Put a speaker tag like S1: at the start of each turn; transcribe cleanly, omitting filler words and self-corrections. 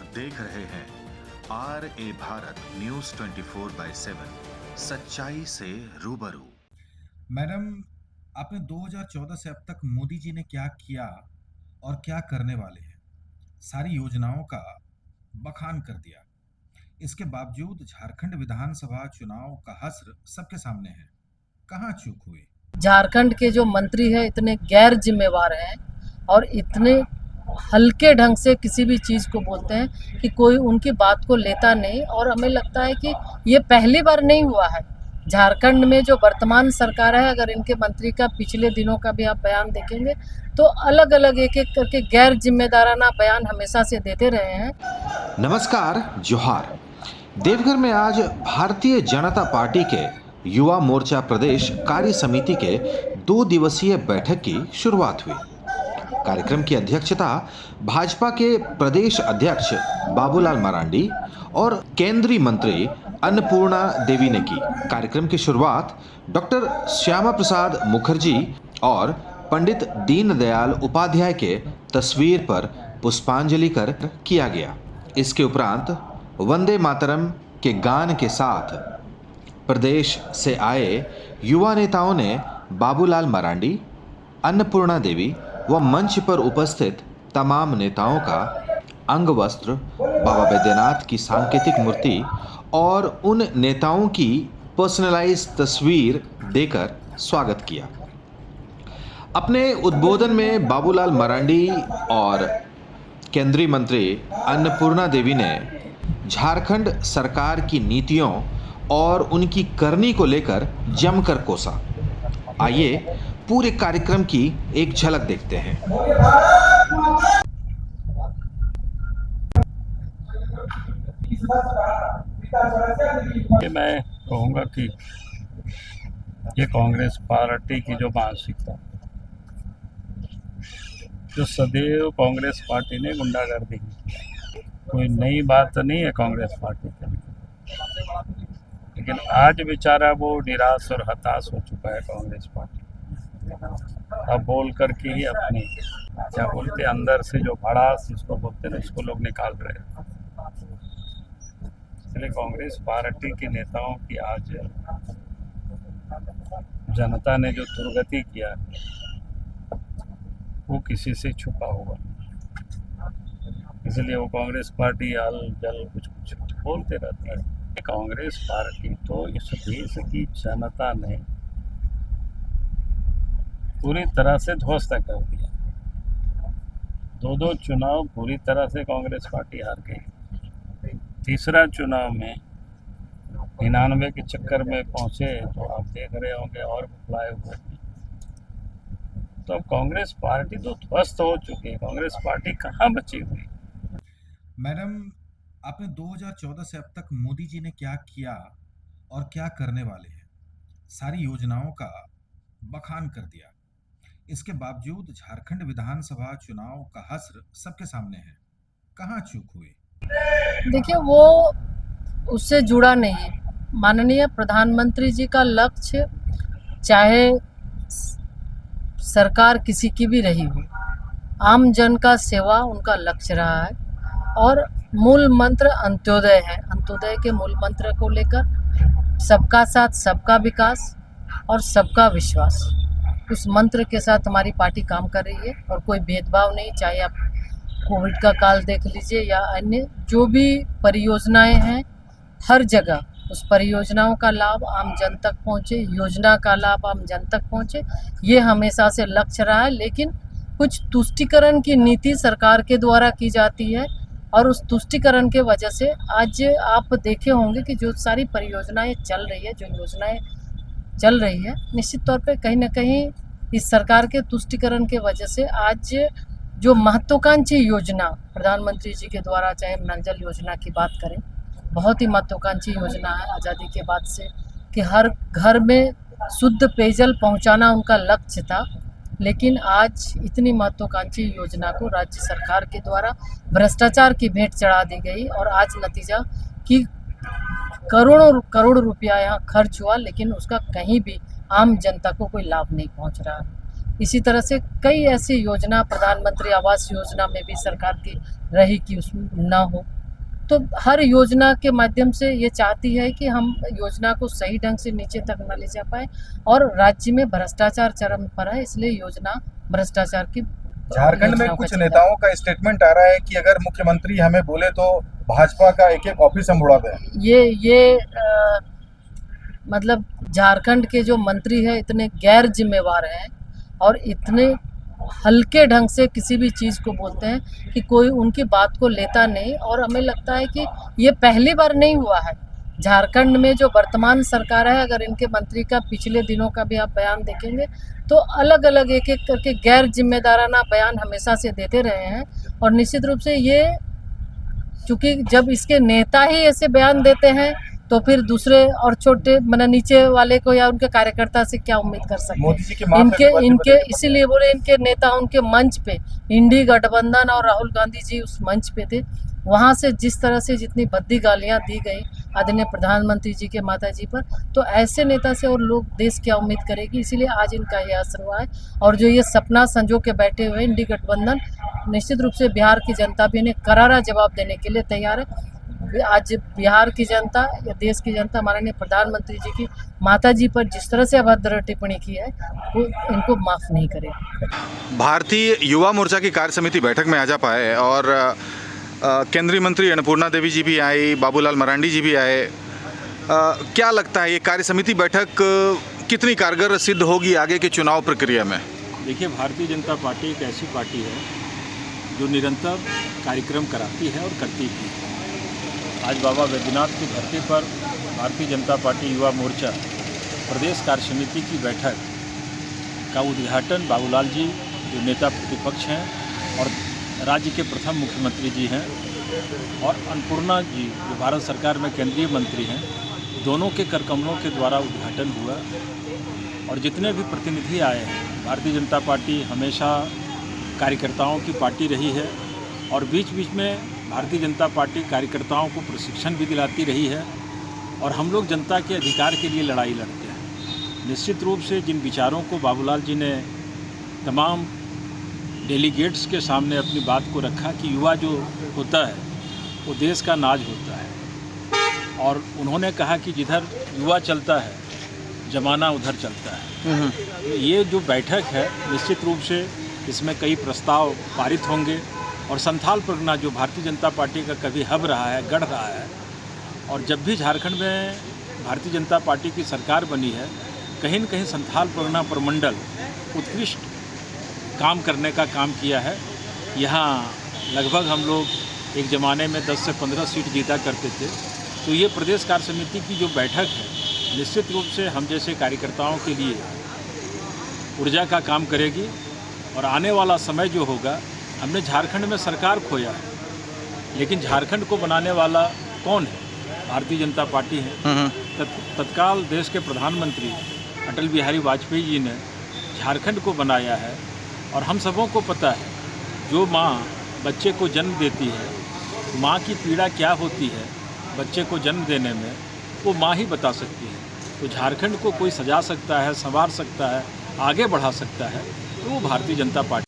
S1: देख रहे हैं RA भारत न्यूज 24/7 सच्चाई से रूबरू।
S2: मैडम, आपने 2014 से अब तक मोदी जी ने क्या किया और क्या करने वाले हैं, सारी योजनाओं का बखान कर दिया। इसके बावजूद झारखंड विधानसभा चुनाव का हश्र सबके सामने है। कहाँ चूक हुई?
S3: झारखंड के जो मंत्री हैं इतने गैर जिम्मेवार हैं और इतने हल्के ढंग से किसी भी चीज़ को बोलते हैं कि कोई उनकी बात को लेता नहीं। और हमें लगता है कि ये पहली बार नहीं हुआ है। झारखंड में जो वर्तमान सरकार है, अगर इनके मंत्री का पिछले दिनों का भी आप बयान देखेंगे तो अलग अलग एक एक करके गैर जिम्मेदाराना बयान हमेशा से देते रहे हैं।
S4: नमस्कार, जोहार। देवघर में आज भारतीय जनता पार्टी के युवा मोर्चा प्रदेश कार्य समिति के 2 दिवसीय बैठक की शुरुआत हुई। कार्यक्रम की अध्यक्षता भाजपा के प्रदेश अध्यक्ष बाबूलाल मरांडी और केंद्रीय मंत्री अन्नपूर्णा देवी ने की। कार्यक्रम की शुरुआत डॉक्टर श्यामा प्रसाद मुखर्जी और पंडित दीनदयाल उपाध्याय के तस्वीर पर पुष्पांजलि कर किया गया। इसके उपरांत वंदे मातरम के गान के साथ प्रदेश से आए युवा नेताओं ने बाबूलाल मरांडी, अन्नपूर्णा देवी व मंच पर उपस्थित तमाम नेताओं का अंग वस्त्र, बाबा बैद्यनाथ की सांकेतिक मूर्ति और उन नेताओं की पर्सनलाइज तस्वीर देकर स्वागत किया। अपने उद्बोधन में बाबूलाल मरांडी और केंद्रीय मंत्री अन्नपूर्णा देवी ने झारखंड सरकार की नीतियों और उनकी करनी को लेकर जमकर कोसा। आइए पूरे कार्यक्रम की एक झलक देखते हैं।
S5: मैं कहूँगा कि ये कांग्रेस पार्टी की जो मानसिकता, जो सदैव कांग्रेस पार्टी ने गुंडागर्दी की, कोई नई बात तो नहीं है कांग्रेस पार्टी के लिए, लेकिन आज बेचारा वो निराश और हताश हो चुका है कांग्रेस पार्टी। अब बोल करके ही अपनी क्या बोलते अंदर से जो भड़ास जिसको बोलते हैं ना, इसको लोग निकाल रहे हैं। इसलिए कांग्रेस पार्टी के नेताओं की आज जनता ने जो दुर्गति किया वो किसी से छुपा हुआ, इसलिए वो कांग्रेस पार्टी अल जल कुछ कुछ बोलते रहती है। कांग्रेस पार्टी तो इस देश की जनता ने पूरी तरह से ध्वस्त कर दिया। 2 चुनाव पूरी तरह से कांग्रेस पार्टी हार गई। तीसरा चुनाव में 99 के चक्कर में पहुंचे तो आप देख रहे होंगे और बुलाए हुए। तो अब कांग्रेस पार्टी तो ध्वस्त हो चुकी है, कांग्रेस पार्टी कहाँ बची हुई?
S2: मैडम, आपने 2014 से अब तक मोदी जी ने क्या किया और क्या करने वाले हैं, सारी योजनाओं का बखान कर दिया। इसके बावजूद झारखंड विधानसभा चुनाव का हश्र सबके सामने है। कहाँ चूक हुई?
S3: देखिए, वो उससे जुड़ा नहीं है। माननीय प्रधानमंत्री जी का लक्ष्य, चाहे सरकार किसी की भी रही हो, आम जन का सेवा उनका लक्ष्य रहा है और मूल मंत्र अंत्योदय है। अंत्योदय के मूल मंत्र को लेकर सबका साथ, सबका विकास और सबका विश्वास, उस मंत्र के साथ हमारी पार्टी काम कर रही है। और कोई भेदभाव नहीं, चाहे आप कोविड का काल देख लीजिए या अन्य जो भी परियोजनाएं हैं, हर जगह उस परियोजनाओं का लाभ आम जन तक पहुंचे, योजना का लाभ आम जन तक पहुंचे, ये हमेशा से लक्ष्य रहा है। लेकिन कुछ तुष्टीकरण की नीति सरकार के द्वारा की जाती है और उस तुष्टीकरण के वजह से आज आप देखे होंगे कि जो सारी परियोजनाएं चल रही है, जो योजनाएं चल रही है, निश्चित तौर पे कहीं ना कहीं इस सरकार के तुष्टीकरण के वजह से आज जो महत्वाकांक्षी योजना प्रधानमंत्री जी के द्वारा, चाहे नल जल योजना की बात करें, बहुत ही महत्वाकांक्षी योजना है आज़ादी के बाद से कि हर घर में शुद्ध पेयजल पहुंचाना उनका लक्ष्य था। लेकिन आज इतनी महत्वाकांक्षी योजना को राज्य सरकार के द्वारा भ्रष्टाचार की भेंट चढ़ा दी गई और आज नतीजा कि करोड़ों करोड़ रुपया यहाँ खर्च हुआ, लेकिन उसका कहीं भी आम जनता को कोई लाभ नहीं पहुंच रहा है। इसी तरह से कई ऐसी योजना, प्रधानमंत्री आवास योजना में भी सरकार की रही कि उसमें ना हो, तो हर योजना के माध्यम से ये चाहती है कि हम योजना को सही ढंग से नीचे तक न ले जा पाए, और राज्य में भ्रष्टाचार चरम पर है, इसलिए योजना भ्रष्टाचार की
S6: झारखंड में
S3: योजनाओं का
S6: कुछ
S3: चल रहा है।
S6: नेताओं का स्टेटमेंट आ रहा है कि अगर मुख्यमंत्री हमें बोले तो भाजपा का एक एक ऑफिस हम उड़ा दें।
S3: ये मतलब झारखंड के जो मंत्री हैं इतने गैर जिम्मेवार हैं और इतने हल्के ढंग से किसी भी चीज़ को बोलते हैं कि कोई उनकी बात को लेता नहीं, और हमें लगता है कि ये पहली बार नहीं हुआ है। झारखंड में जो वर्तमान सरकार है, अगर इनके मंत्री का पिछले दिनों का भी आप बयान देखेंगे तो अलग अलग एक एक करके गैर जिम्मेदाराना बयान हमेशा से देते रहे हैं, और निश्चित रूप से ये चूँकि जब इसके नेता ही ऐसे बयान देते हैं तो फिर दूसरे और छोटे मतलब नीचे वाले को या उनके कार्यकर्ता से क्या उम्मीद कर सकते
S6: मोदी
S3: हैं।
S6: जी के मामले में बात
S3: इनके
S6: बदल-
S3: इसीलिए बोले इनके नेता उनके मंच पे इंडी गठबंधन और राहुल गांधी जी उस मंच पे थे, वहाँ से जिस तरह से जितनी भद्दी गालियाँ दी गई आदरणीय प्रधानमंत्री जी के माता जी पर, तो ऐसे नेता से और लोग देश क्या उम्मीद करेगी। इसीलिए आज इनका यह असर हुआ है, और जो ये सपना संजो के बैठे हुए इंडी गठबंधन, निश्चित रूप से बिहार की जनता भी इन्हें करारा जवाब देने के लिए तैयार है। आज बिहार की जनता या देश की जनता माननीय प्रधानमंत्री जी की माता जी पर जिस तरह से अभद्र टिप्पणी की है वो इनको माफ़ नहीं करेगी।
S7: भारतीय युवा मोर्चा की कार्य समिति बैठक में आ जा पाए और केंद्रीय मंत्री अन्नपूर्णा देवी जी भी आई, बाबूलाल मरांडी जी भी आए। क्या लगता है ये कार्य समिति बैठक कितनी कारगर सिद्ध होगी आगे की चुनाव प्रक्रिया में?
S8: देखिए, भारतीय जनता पार्टी एक ऐसी पार्टी है जो निरंतर कार्यक्रम कराती है और करती भी है। आज बाबा बैद्यनाथ की धरती पर भारतीय जनता पार्टी युवा मोर्चा प्रदेश कार्य समिति की बैठक का उद्घाटन बाबूलाल जी जो नेता प्रतिपक्ष हैं और राज्य के प्रथम मुख्यमंत्री जी हैं, और अन्नपूर्णा जी जो भारत सरकार में केंद्रीय मंत्री हैं, दोनों के करकमलों के द्वारा उद्घाटन हुआ। और जितने भी प्रतिनिधि आए हैं, भारतीय जनता पार्टी हमेशा कार्यकर्ताओं की पार्टी रही है, और बीच बीच में भारतीय जनता पार्टी कार्यकर्ताओं को प्रशिक्षण भी दिलाती रही है, और हम लोग जनता के अधिकार के लिए लड़ाई लड़ते हैं। निश्चित रूप से जिन विचारों को बाबूलाल जी ने तमाम डेलीगेट्स के सामने अपनी बात को रखा कि युवा जो होता है वो देश का नाज होता है, और उन्होंने कहा कि जिधर युवा चलता है जमाना उधर चलता है। तो ये जो बैठक है निश्चित रूप से इसमें कई प्रस्ताव पारित होंगे, और संथाल परगना जो भारतीय जनता पार्टी का कभी हब रहा है, गढ़ रहा है, और जब भी झारखंड में भारतीय जनता पार्टी की सरकार बनी है, कहीं न कहीं संथाल परगना प्रमंडल उत्कृष्ट काम करने का काम किया है। यहाँ लगभग हम लोग एक ज़माने में 10 से 15 सीट जीता करते थे। तो ये प्रदेश कार्य समिति की जो बैठक है निश्चित रूप से हम जैसे कार्यकर्ताओं के लिए ऊर्जा का काम करेगी, और आने वाला समय जो होगा, हमने झारखंड में सरकार खोया है, लेकिन झारखंड को बनाने वाला कौन है? भारतीय जनता पार्टी है। तत्काल देश के प्रधानमंत्री अटल बिहारी वाजपेयी जी ने झारखंड को बनाया है, और हम सबों को पता है जो माँ बच्चे को जन्म देती है, माँ की पीड़ा क्या होती है बच्चे को जन्म देने में, वो माँ ही बता सकती है। तो झारखंड को कोई सजा सकता है, संवार सकता है, आगे बढ़ा सकता है, तो वो भारतीय जनता पार्टी